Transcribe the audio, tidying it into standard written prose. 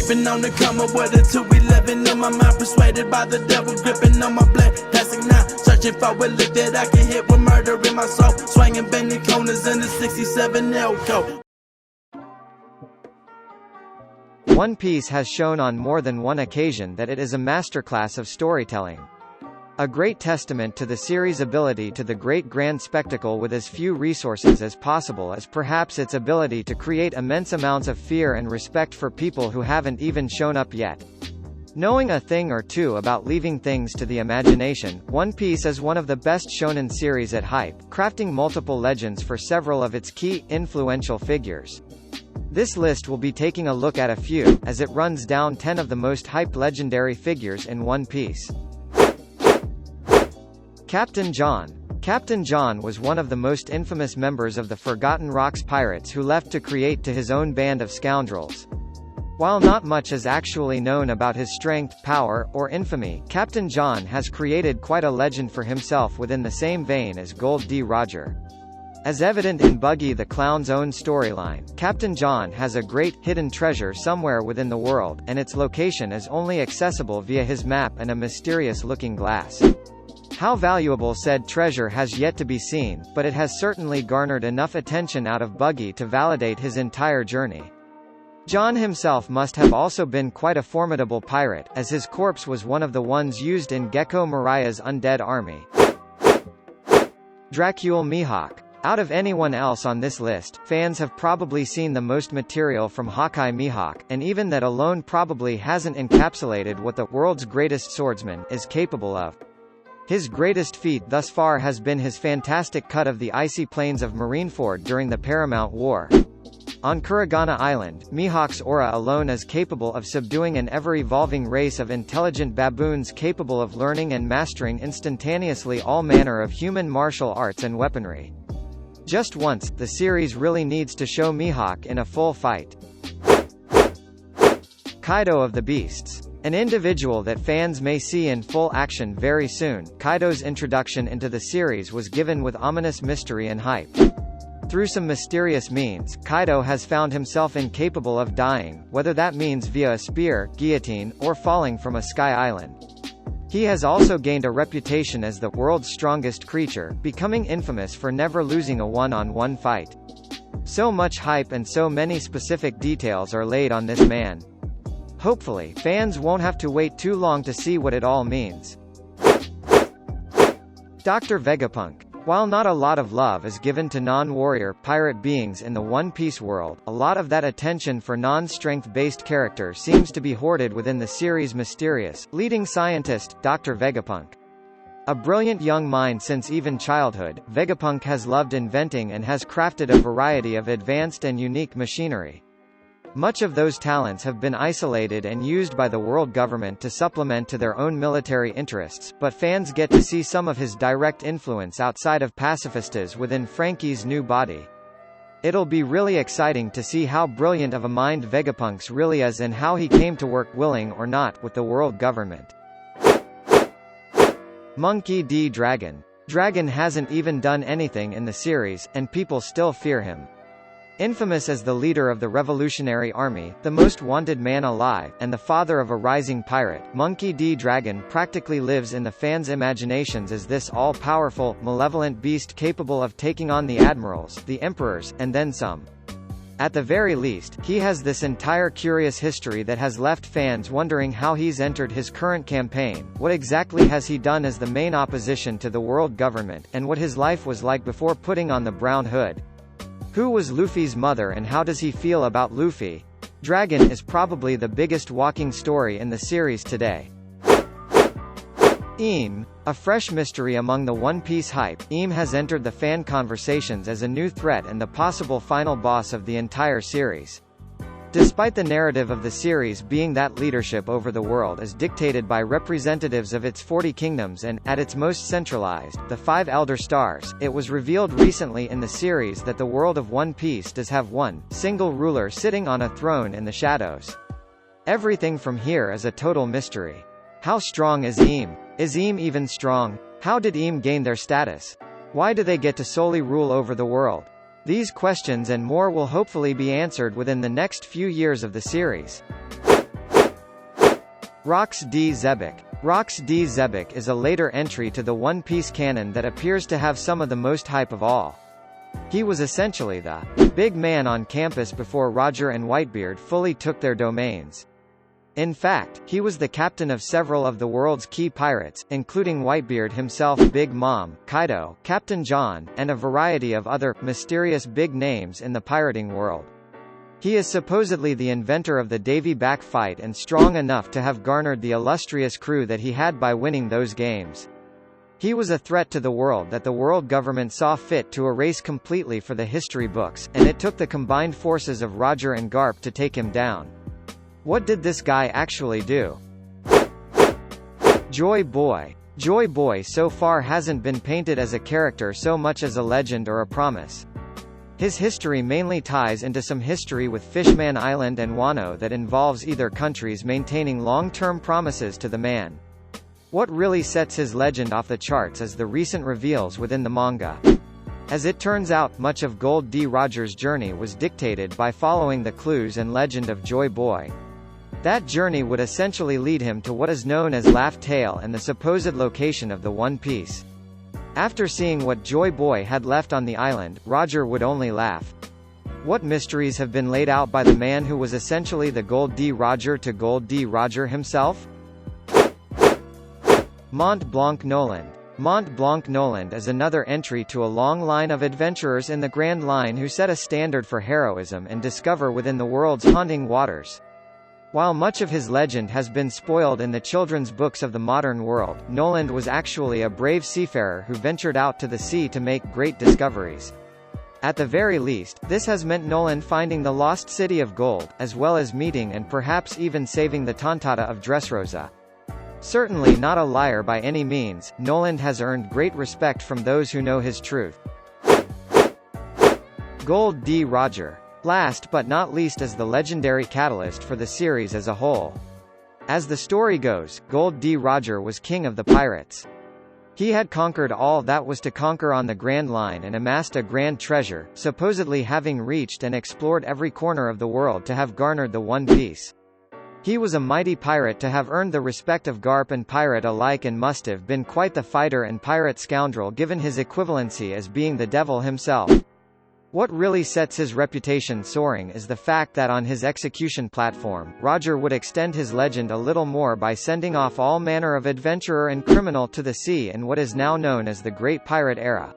Keeping on the come up with a 211 in my mind, persuaded by the devil, gripping on my black plastic now. Searching for a lick that I can hit with murder in my soul. Swinging bending corners in the 67 Elko. One Piece has shown on more than one occasion that it is a masterclass of storytelling. A great testament to the series' ability to the great grand spectacle with as few resources as possible is perhaps its ability to create immense amounts of fear and respect for people who haven't even shown up yet. Knowing a thing or two about leaving things to the imagination, One Piece is one of the best shonen series at Hype, crafting multiple legends for several of its key, influential figures. This list will be taking a look at a few, as it runs down 10 of the most hyped legendary figures in One Piece. Captain John. Captain John was one of the most infamous members of the Forgotten Rocks pirates who left to create to his own band of scoundrels. While not much is actually known about his strength, power, or infamy, Captain John has created quite a legend for himself within the same vein as Gold D. Roger. As evident in Buggy the Clown's own storyline, Captain John has a great, hidden treasure somewhere within the world, and its location is only accessible via his map and a mysterious-looking glass. How valuable said treasure has yet to be seen, but it has certainly garnered enough attention out of Buggy to validate his entire journey. John himself must have also been quite a formidable pirate, as his corpse was one of the ones used in Gecko Maria's undead army. Dracule Mihawk. Out of anyone else on this list, fans have probably seen the most material from Hawkeye Mihawk, and even that alone probably hasn't encapsulated what the world's greatest swordsman is capable of. His greatest feat thus far has been his fantastic cut of the icy plains of Marineford during the Paramount War. On Kuragana Island, Mihawk's aura alone is capable of subduing an ever-evolving race of intelligent baboons capable of learning and mastering instantaneously all manner of human martial arts and weaponry. Just once, the series really needs to show Mihawk in a full fight. Kaido of the Beasts. An individual that fans may see in full action very soon, Kaido's introduction into the series was given with ominous mystery and hype. Through some mysterious means, Kaido has found himself incapable of dying, whether that means via a spear, guillotine, or falling from a sky island. He has also gained a reputation as the world's strongest creature, becoming infamous for never losing a one-on-one fight. So much hype and so many specific details are laid on this man. Hopefully, fans won't have to wait too long to see what it all means. Dr. Vegapunk. While not a lot of love is given to non-warrior, pirate beings in the One Piece world, a lot of that attention for non-strength-based character seems to be hoarded within the series' mysterious, leading scientist, Dr. Vegapunk. A brilliant young mind since even childhood, Vegapunk has loved inventing and has crafted a variety of advanced and unique machinery. Much of those talents have been isolated and used by the world government to supplement to their own military interests, but fans get to see some of his direct influence outside of pacifistas within Frankie's new body. It'll be really exciting to see how brilliant of a mind Vegapunk's really is and how he came to work willing or not with the world government. Monkey D. Dragon. Dragon hasn't even done anything in the series, and people still fear him. Infamous as the leader of the Revolutionary Army, the most wanted man alive, and the father of a rising pirate, Monkey D. Dragon practically lives in the fans' imaginations as this all-powerful, malevolent beast capable of taking on the admirals, the emperors, and then some. At the very least, he has this entire curious history that has left fans wondering how he's entered his current campaign, what exactly has he done as the main opposition to the world government, and what his life was like before putting on the brown hood. Who was Luffy's mother and how does he feel about Luffy? Dragon is probably the biggest walking story in the series today. Imu. A fresh mystery among the One Piece hype, Imu has entered the fan conversations as a new threat and the possible final boss of the entire series. Despite the narrative of the series being that leadership over the world is dictated by representatives of its 40 kingdoms and, at its most centralized, the 5 Elder Stars, it was revealed recently in the series that the world of One Piece does have one single ruler sitting on a throne in the shadows. Everything from here is a total mystery. How strong is Imu? Is Imu even strong? How did Imu gain their status? Why do they get to solely rule over the world? These questions and more will hopefully be answered within the next few years of the series. Rox D Xebec. Rox D Xebec is a later entry to the One Piece canon that appears to have some of the most hype of all. He was essentially the big man on campus before Roger and Whitebeard fully took their domains. In fact, he was the captain of several of the world's key pirates, including Whitebeard himself, Big Mom, Kaido, Captain John, and a variety of other, mysterious big names in the pirating world. He is supposedly the inventor of the Davy back fight and strong enough to have garnered the illustrious crew that he had by winning those games. He was a threat to the world that the world government saw fit to erase completely for the history books, and it took the combined forces of Roger and Garp to take him down. What did this guy actually do? Joy Boy. Joy Boy so far hasn't been painted as a character so much as a legend or a promise. His history mainly ties into some history with Fishman Island and Wano that involves either countries maintaining long-term promises to the man. What really sets his legend off the charts is the recent reveals within the manga. As it turns out, much of Gold D. Roger's journey was dictated by following the clues and legend of Joy Boy. That journey would essentially lead him to what is known as Laugh Tale and the supposed location of the One Piece. After seeing what Joy Boy had left on the island, Roger would only laugh. What mysteries have been laid out by the man who was essentially the Gold D. Roger to Gold D. Roger himself? Mont Blanc Noland. Mont Blanc Noland is another entry to a long line of adventurers in the Grand Line who set a standard for heroism and discover within the world's haunting waters. While much of his legend has been spoiled in the children's books of the modern world, Noland was actually a brave seafarer who ventured out to the sea to make great discoveries. At the very least, this has meant Noland finding the lost city of gold, as well as meeting and perhaps even saving the Tontata of Dressrosa. Certainly not a liar by any means, Noland has earned great respect from those who know his truth. Gold D. Roger. Last but not least is the legendary catalyst for the series as a whole. As the story goes, Gold D. Roger was king of the pirates. He had conquered all that was to conquer on the Grand Line and amassed a grand treasure, supposedly having reached and explored every corner of the world to have garnered the One Piece. He was a mighty pirate to have earned the respect of Garp and pirate alike and must have been quite the fighter and pirate scoundrel given his equivalency as being the devil himself. What really sets his reputation soaring is the fact that on his execution platform, Roger would extend his legend a little more by sending off all manner of adventurer and criminal to the sea in what is now known as the Great Pirate Era.